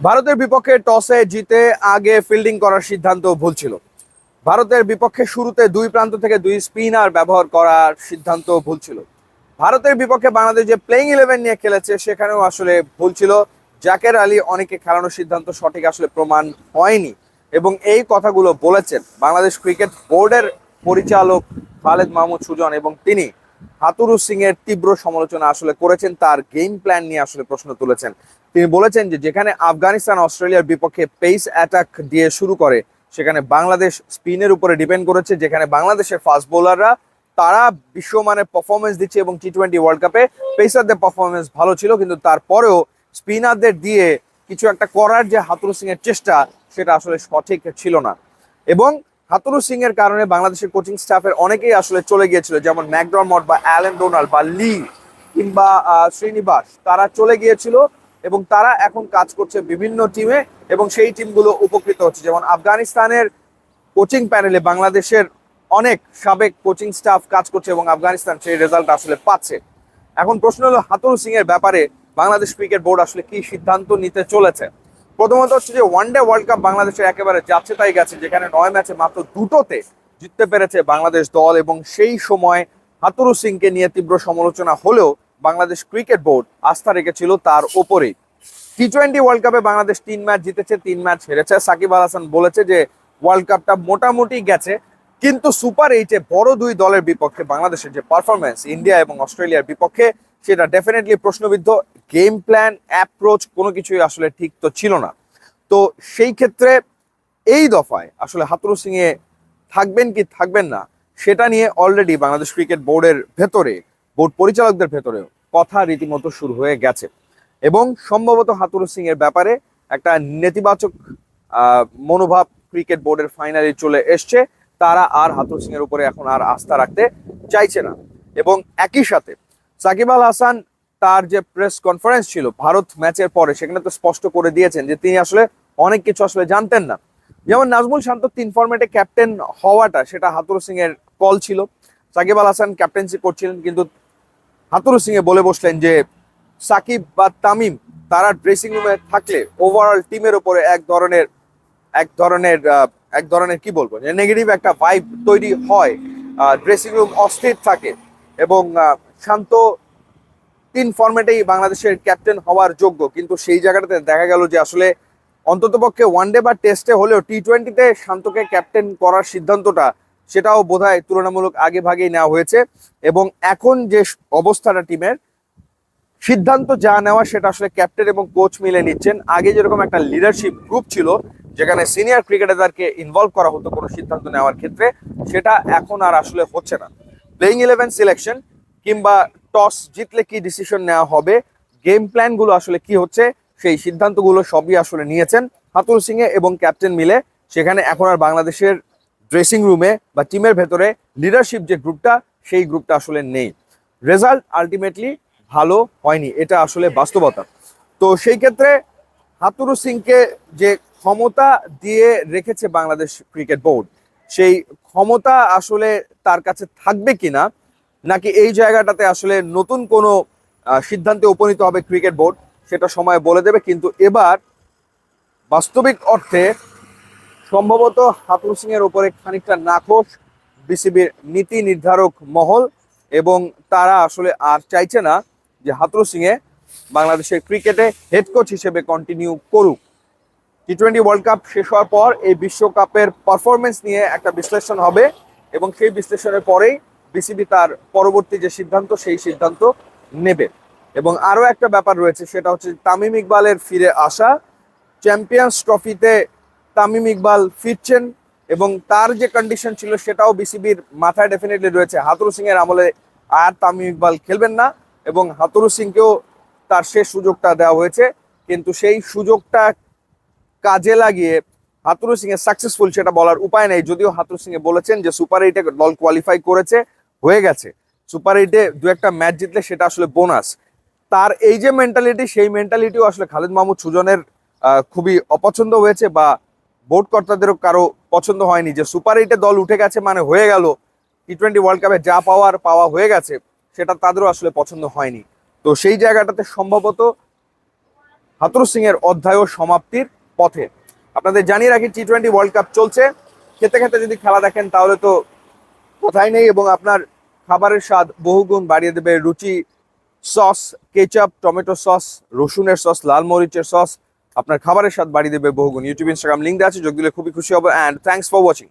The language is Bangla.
ভারতের বিপক্ষে টসে জিতে আগে ফিল্ডিং করার সিদ্ধান্ত ভুল ছিল। ভারতের বিপক্ষে শুরুতে দুই প্রান্ত থেকে দুই স্পিনার ব্যবহার করার সিদ্ধান্ত ভুল ছিল। ভারতের বিপক্ষে বাংলাদেশ যে প্লেইং ইলেভেন নিয়ে খেলেছে সেখানেও আসলে ভুল ছিল। জাকের আলী অনেকে খেলানোর সিদ্ধান্ত সঠিক আসলে প্রমাণ হয়নি, এবং এই কথাগুলো বলেছেন বাংলাদেশ ক্রিকেট বোর্ডের পরিচালক খালেদ মাহমুদ সুজন, এবং তিনি হাতুরু সিং এর তীব্র সমালোচনা আসলে করেছেন। তার গেম প্ল্যান নিয়ে আসলে প্রশ্ন তুলেছেন। তিনি বলেছেন যে যেখানে আফগানিস্তান অস্ট্রেলিয়ার বিপক্ষে পেস অ্যাটাক দিয়ে শুরু করে, সেখানে বাংলাদেশ স্পিনের উপরে ডিপেন্ড করেছে। যেখানে বাংলাদেশের ফাস্ট বোলাররা তারা বিশ্বমানের পারফরমেন্স দিচ্ছে, এবং টি-20 ওয়ার্ল্ড কাপে পেসারদের পারফরমেন্স ভালো ছিল, কিন্তু তারপরেও স্পিনারদের দিয়ে কিছু একটা করার যে হাতুরু সিং এর চেষ্টা, সেটা আসলে সঠিক ছিল না। এবং হাতুরু সিং এর কারণে বাংলাদেশের কোচিং স্টাফের অনেকেই আসলে চলে গিয়েছিল, যেমন ম্যাকডরমট বা অ্যালেন ডোনাল্ড বা লি কিংবা শ্রীনিবাস, তারা চলে গিয়েছিল এবং তারা এখন কাজ করছে বিভিন্ন টিমে, এবং সেই টিমগুলো উপকৃত হচ্ছে। যেমন আফগানিস্তানের কোচিং প্যানেলে বাংলাদেশের অনেক সাবেক কোচিং স্টাফ কাজ করছে, এবং আফগানিস্তান সেই রেজাল্ট আসলে পাচ্ছে। এখন প্রশ্ন হলো হাতুরু সিং এর ব্যাপারে বাংলাদেশ ক্রিকেট বোর্ড আসলে কি সিদ্ধান্ত নিতে চলেছে। প্রথমত হচ্ছে যে ওয়ানডে ওয়ার্ল্ড কাপ বাংলাদেশের একেবারে যাচ্ছে তাই গেছে, যেখানে 9 ম্যাচে মাত্র দুটোতে জিততে পেরেছে বাংলাদেশ দল, এবং সেই সময় হাতুরু সিংকে নিয়ে তীব্র সমালোচনা হলেও বাংলাদেশ ক্রিকেট বোর্ড আস্থা রেখেছিল তার ওপরেই। টি-20 ওয়ার্ল্ড কাপে বাংলাদেশ 3 ম্যাচ জিতেছে, 3 ম্যাচ হেরেছে। সাকিব আল হাসান বলেছে যে ওয়ার্ল্ড কাপটা মোটামুটি গেছে, কিন্তু সুপার এইটে বড় দুই দলের বিপক্ষে বাংলাদেশের যে পারফরমেন্স ইন্ডিয়া এবং অস্ট্রেলিয়ার বিপক্ষে, সেটা ডেফিনেটলি প্রশ্নবিদ্ধ। গেম প্ল্যান, অ্যাপ্রোচ কোনো কিছুই আসলে ঠিক তো ছিল না। তো সেই ক্ষেত্রে এই দফায় আসলে হাতুরু সিং এ থাকবেন কি থাকবেন না, সেটা নিয়ে অলরেডি বাংলাদেশ ক্রিকেট বোর্ডের ভেতরে, বোর্ড পরিচালকদের ভেতরে কথা রীতিমতো শুরু হয়ে গেছে, এবং সম্ভবত হাতুরু সিং এর ব্যাপারে একটা নেতিবাচক মনোভাব ক্রিকেট বোর্ডের ফাইনালে চলে এসছে। তারা আর হাতুরু সিং এর উপরে এখন আর আস্থা রাখতে চাইছে না। এবং একই সাথে সাকিব আল হাসান তার যে প্রেস কনফারেন্স ছিল ভারত ম্যাচের পরে, সেখানে তো স্পষ্ট করে দিয়েছেন যে তিনি আসলে অনেক কিছু আসলে জানতেন না। যেমন নাজমুল শান্ত 3 ফরম্যাটে ক্যাপ্টেন হওয়াটা সেটা হাতুরু সিং এর কল ছিল। সাকিব আল হাসান ক্যাপ্টেন্সি করছিলেন, কিন্তু হাতুরু সিং এ বলে বসলেন যে সাকিব বা তামিম তারা ড্রেসিং রুমে থাকলে ওভারঅল টিমের উপরে এক ধরনের কি বলবো, নেগেটিভ একটা ভাইব তৈরি হয়। ড্রেসিং রুম অস্থির থাকে, এবং শান্ত 3 ফরম্যাটেই বাংলাদেশের ক্যাপ্টেন হওয়ার যোগ্য, কিন্তু সেই জায়গাটাতে দেখা গেল যে আসলে অন্ততপক্ষে ওয়ানডে বা টেস্টে হলেও টি-20তে শান্তকে ক্যাপ্টেন করার সিদ্ধান্তটা সেটাও বোধহয় তুলনামূলক আগে ভাগেই নেওয়া হয়েছে। এবং এখন যে অবস্থাটা টিমের, সিদ্ধান্ত যা নেওয়া সেটা আসলে ক্যাপ্টেন এবং কোচ মিলে নিচ্ছেন। আগে যেরকম একটা লিডারশিপ গ্রুপ ছিল, যেখানে সিনিয়র ক্রিকেটারদেরকে ইনভলভ করা হতো কোনো সিদ্ধান্ত নেওয়ার ক্ষেত্রে, সেটা এখন আর আসলে হচ্ছে না। প্লেইং ইলেভেন সিলেকশন কিংবা টস জিতলে কি ডিসিশন নেওয়া হবে, গেম প্ল্যানগুলো আসলে কি হচ্ছে, সেই সিদ্ধান্তগুলো সবই আসলে নিয়েছেন হাতুরু সিং এ এবং ক্যাপ্টেন মিলে। সেখানে এখন আর বাংলাদেশের ড্রেসিং রুমে বা টিমের ভেতরে লিডারশিপ যে গ্রুপটা, সেই গ্রুপটা আসলে নেই। রেজাল্ট আলটিমেটলি ভালো হয়নি, এটা আসলে বাস্তবতা। তো সেই ক্ষেত্রে হাতুরু সিংকে যে ক্ষমতা দিয়ে রেখেছে বাংলাদেশ ক্রিকেট বোর্ড, সেই ক্ষমতা আসলে তার কাছে থাকবে কিনা, নাকি এই জায়গাটাতে আসলে নতুন কোনো সিদ্ধান্তে উপনীত হবে ক্রিকেট বোর্ড, সেটা সময় বলে দেবে। কিন্তু এবার বাস্তবিক অর্থে সম্ভবত হাতুরু সিং এর উপরে খানিকটা নাখোশ বিসিবির নীতি নির্ধারক মহল, এবং তারা আসলে আর চাইছে না যে হাতুরু সিং এ বাংলাদেশের ক্রিকেটে হেড কোচ হিসেবে কন্টিনিউ করুক। টি-20 ওয়ার্ল্ড কাপ শেষ হওয়ার পর এই বিশ্বকাপের পারফরমেন্স নিয়ে একটা বিশ্লেষণ হবে, এবং সেই বিশ্লেষণের পরেই বিসিবি তার পরবর্তী যে সিদ্ধান্ত, সেই সিদ্ধান্ত নেবে। এবং আরও একটা ব্যাপার রয়েছে, সেটা হচ্ছে তামিম ইকবালের ফিরে আসা। চ্যাম্পিয়ন্স ট্রফিতে তামিম ইকবাল ফিরছেন, এবং তার যে কন্ডিশন ছিল সেটাও বিসিবির মাথায় ডেফিনেটলি রয়েছে। হাতুরু সিং এর আমলে আর তামিম ইকবাল খেলবেন না, এবং হাতুরু সিংকেও তার শেষ সুযোগটা দেওয়া হয়েছে, কিন্তু সেই সুযোগটা কাজে লাগিয়ে হাতুরু সিং এর সাকসেসফুল সেটা বলার উপায় নেই। যদিও হাতুরু সিং এ বলেছেন যে সুপার এইটে দল কোয়ালিফাই করেছে, হয়ে গেছে, সুপার এইটে দু একটা ম্যাচ জিতলে সেটা আসলে বোনাস। তার এই যে মেন্টালিটি, সেই মেন্টালিটিও আসলে খালেদ মাহমুদ সুজনের খুবই অপছন্দ হয়েছে, বা বোর্ড কর্তাদেরও কারো পছন্দ হয়নি যে সুপার এইটে দল উঠে গেছে মানে হয়ে গেল, টি-20 ওয়ার্ল্ড কাপে যা পাওয়ার পাওয়া হয়ে গেছে, সেটা তাদেরও আসলে পছন্দ হয়নি। তো সেই জায়গাটাতে সম্ভবত হাথুরু সিং এর অধ্যায়ও সমাপ্তির পথে। আপনাদের জানিয়ে রাখি, টি-20 ওয়ার্ল্ড কাপ চলছে। খেতে খেতে যদি খেলা দেখেন তাহলে তো কথাই নেই, এবং আপনার খাবারের স্বাদ বহুগুণ বাড়িয়ে দেবে রুচি সস, কেচাপ, টমেটো সস, রসুনের সস, লাল মরিচের সস আপনার খাবারের স্বাদ বাড়িয়ে দেবে বহুগুণ। ইউটিউব, ইনস্টাগ্রাম লিঙ্ক দেওয়া আছে, যোগ দিলে খুবই খুশি হবো। And thanks for watching.